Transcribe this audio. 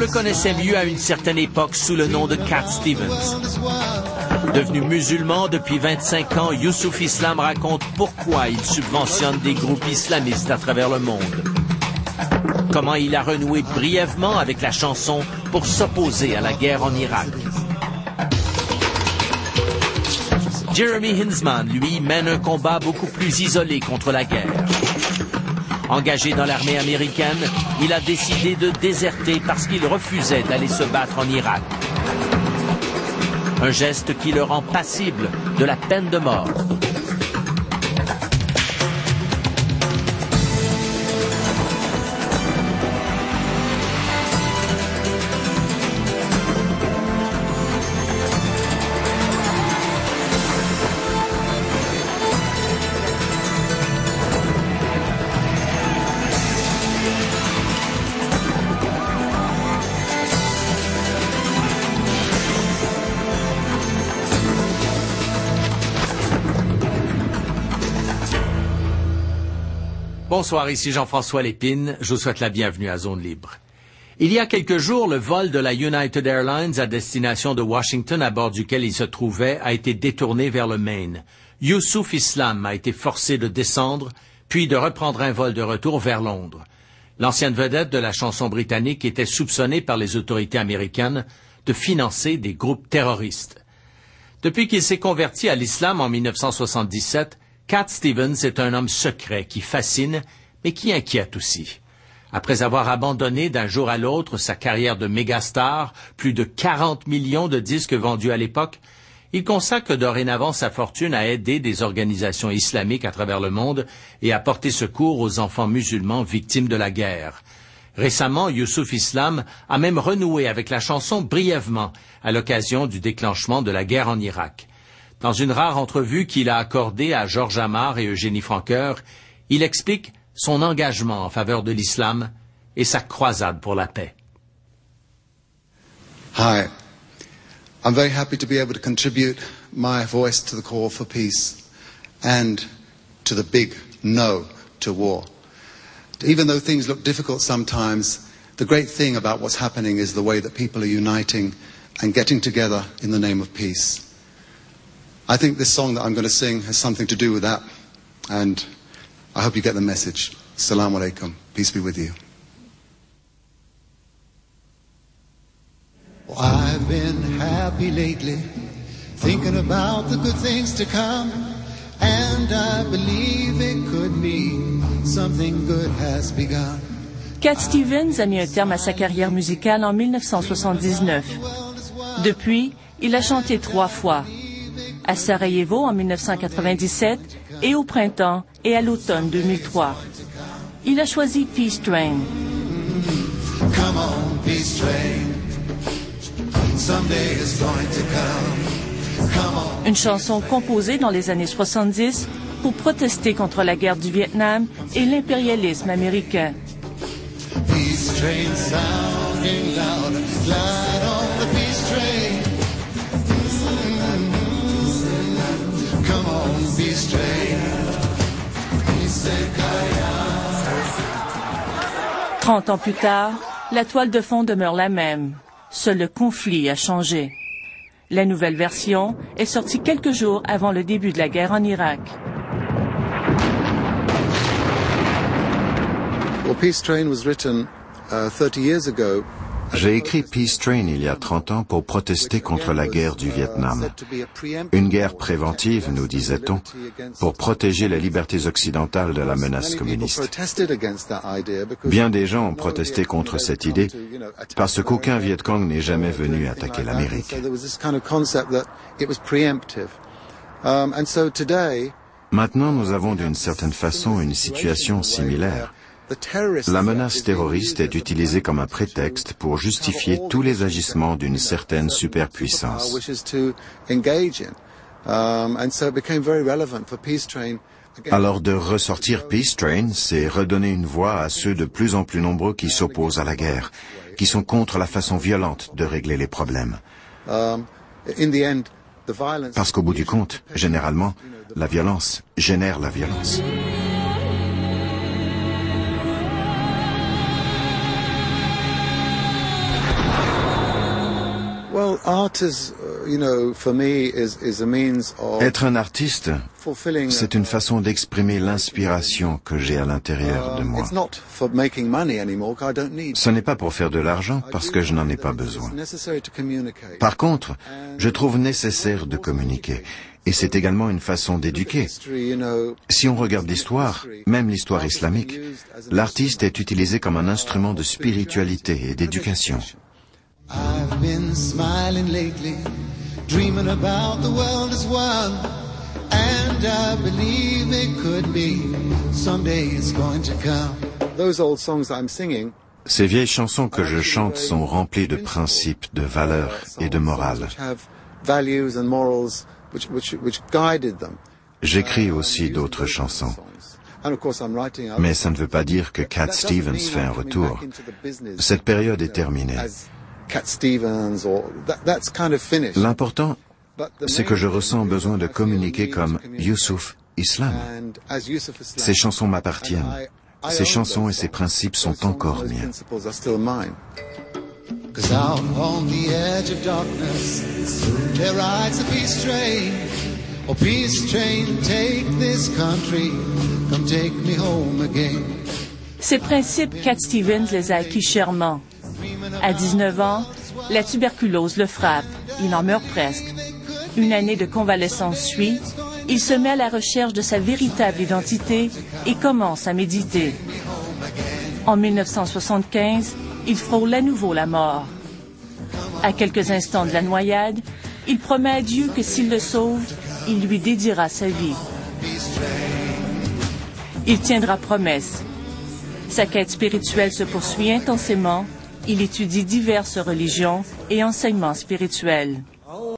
le connaissait mieux à une certaine époque sous le nom de Cat Stevens. Devenu musulman depuis 25 ans, Youssouf Islam raconte pourquoi il subventionne des groupes islamistes à travers le monde. Comment il a renoué brièvement avec la chanson pour s'opposer à la guerre en Irak. Jeremy Hinzman, lui, mène un combat beaucoup plus isolé contre la guerre. Engagé dans l'armée américaine, il a décidé de déserter parce qu'il refusait d'aller se battre en Irak. Un geste qui le rend passible de la peine de mort. Bonsoir, ici Jean-François Lépine. Je vous souhaite la bienvenue à Zone Libre. Il y a quelques jours, le vol de la United Airlines à destination de Washington, à bord duquel il se trouvait, a été détourné vers le Maine. Youssouf Islam a été forcé de descendre, puis de reprendre un vol de retour vers Londres. L'ancienne vedette de la chanson britannique était soupçonnée par les autorités américaines de financer des groupes terroristes. Depuis qu'il s'est converti à l'islam en 1977, Cat Stevens est un homme secret qui fascine, mais qui inquiète aussi. Après avoir abandonné d'un jour à l'autre sa carrière de mégastar, plus de 40 millions de disques vendus à l'époque, il consacre dorénavant sa fortune à aider des organisations islamiques à travers le monde et à porter secours aux enfants musulmans victimes de la guerre. Récemment, Youssouf Islam a même renoué avec la chanson brièvement à l'occasion du déclenchement de la guerre en Irak. Dans une rare entrevue qu'il a accordée à Georges Amar et Eugénie Francoeur, il explique son engagement en faveur de l'islam et sa croisade pour la paix. Hi, I'm very happy to be able to contribute my voice to the call for peace and to the big no to war. Even though things look difficult sometimes, the great thing about what's happening is the way that people are uniting and getting together in the name of peace. I think this song that I'm going to sing has something to do with that, and I hope you get the message. Assalamu alaikum. Peace be with you. Well, I've been happy lately, thinking about the good things to come, and I believe it could mean something good has begun. Cat Stevens a mis un terme à sa carrière musicale en 1979. Depuis, il a chanté 3 fois. À Sarajevo en 1997 et au printemps et à l'automne 2003. Il a choisi Peace Train. Come on, peace train. Someday it's going to come. Come on. Une chanson composée dans les années 70 pour protester contre la guerre du Vietnam et l'impérialisme américain. Peace train sounding loud, glide on the peace train. 30 ans plus tard, la toile de fond demeure la même. Seul le conflit a changé. La nouvelle version est sortie quelques jours avant le début de la guerre en Irak. Well, Peace Train was written 30 years ago. J'ai écrit Peace Train il y a 30 ans pour protester contre la guerre du Vietnam. Une guerre préventive, nous disait-on, pour protéger les libertés occidentales de la menace communiste. Bien des gens ont protesté contre cette idée parce qu'aucun Viet Cong n'est jamais venu attaquer l'Amérique. Maintenant, nous avons d'une certaine façon une situation similaire. La menace terroriste est utilisée comme un prétexte pour justifier tous les agissements d'une certaine superpuissance. Alors de ressortir Peace Train, c'est redonner une voix à ceux de plus en plus nombreux qui s'opposent à la guerre, qui sont contre la façon violente de régler les problèmes. Parce qu'au bout du compte, généralement, la violence génère la violence. Être un artiste, c'est une façon d'exprimer l'inspiration que j'ai à l'intérieur de moi. Ce n'est pas pour faire de l'argent, parce que je n'en ai pas besoin. Par contre, je trouve nécessaire de communiquer, et c'est également une façon d'éduquer. Si on regarde l'histoire, même l'histoire islamique, l'artiste est utilisé comme un instrument de spiritualité et d'éducation. I've been smiling lately, dreaming about the world as one, and I believe it could be, someday it's going to come. Those old songs I'm singing, ces vieilles chansons que je chante sont remplies de principes, de valeurs et de morale. J'écris aussi d'autres chansons. Mais ça ne veut pas dire que Cat Stevens fait un retour. Cette période est terminée. L'important, c'est que je ressens besoin de communiquer comme Youssouf Islam. Ces chansons m'appartiennent. Ces chansons et ces principes sont encore miens. Ces principes, Cat Stevens les a acquis chèrement. À 19 ans, la tuberculose le frappe. Il en meurt presque. Une année de convalescence suit. Il se met à la recherche de sa véritable identité et commence à méditer. En 1975, il frôle à nouveau la mort. À quelques instants de la noyade, il promet à Dieu que s'il le sauve, il lui dédiera sa vie. Il tiendra promesse. Sa quête spirituelle se poursuit intensément. Il étudie diverses religions et enseignements spirituels.